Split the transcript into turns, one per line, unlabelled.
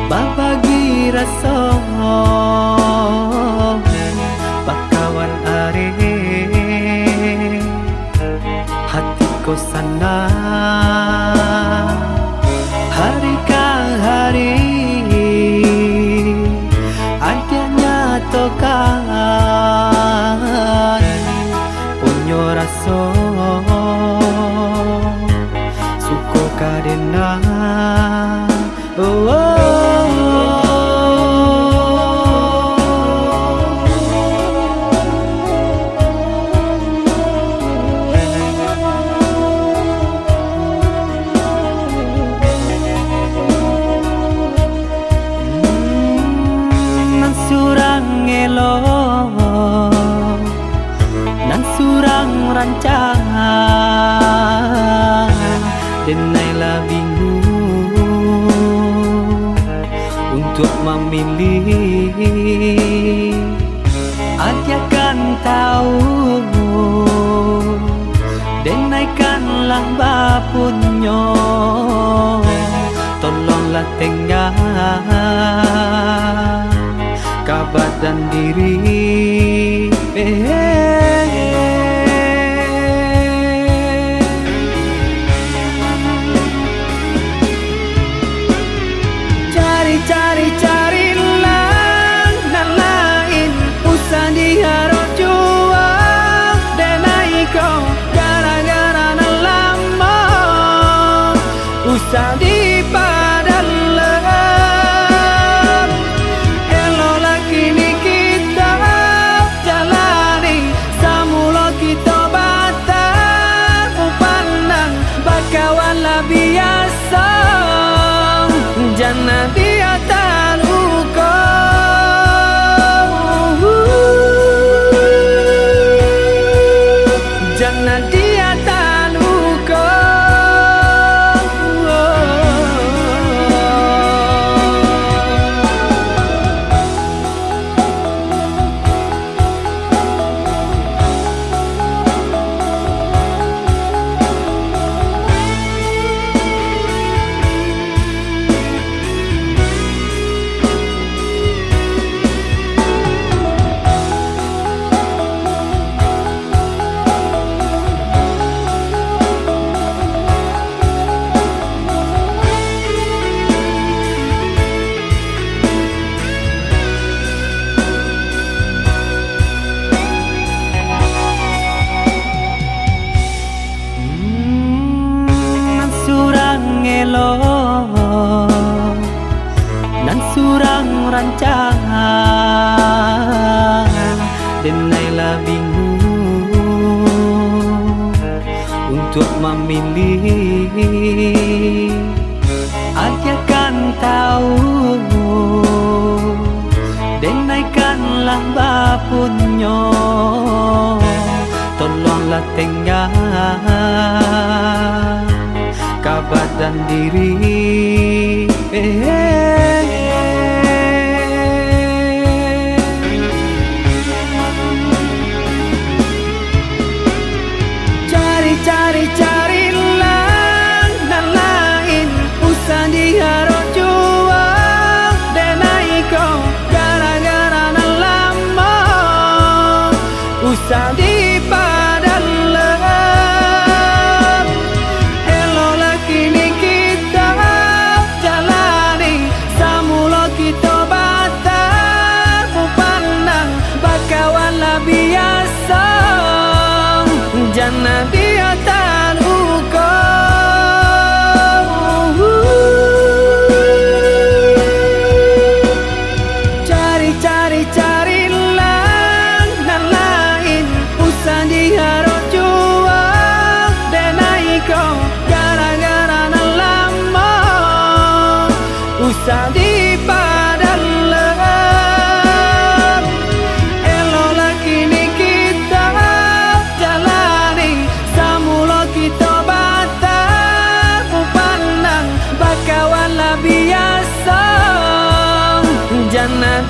babagi rasa bakawan are hatiku sana hari ke hari adanya tokan punya rasa suko kadena oh, oh. Nan surang rancang denailah bingung untuk memilih. Dia kan tahu denaikanlah bapunyo, tolonglah tengah kabar dan diri cari-cari-carilah nan lain usah diharap jual denai kau gara-gara nan lama usah dipadalkan elola kini kita jalani samula kita batal pandang bakawan lah biasa jangan dia tak luka jangan dia tak luka nan surang rancang denailah bingung untuk memilih. Dia kan tahu denaikanlah bapunyo, tolonglah tengah kabar dan diri cari-cari-carilah nan lain usah diharap jual denai kau gara-gara nan lama usah dipadalkan elola kini kita jalani samula kita batal pandang bakawan lah biasa jangan dia tak luka cari-cari-carilah nan lain usah diharap jual denai kau gara-gara nan lama usah dipadalkan elola kini kita jalani samula kita batal pandang bakawan lah biasa jangan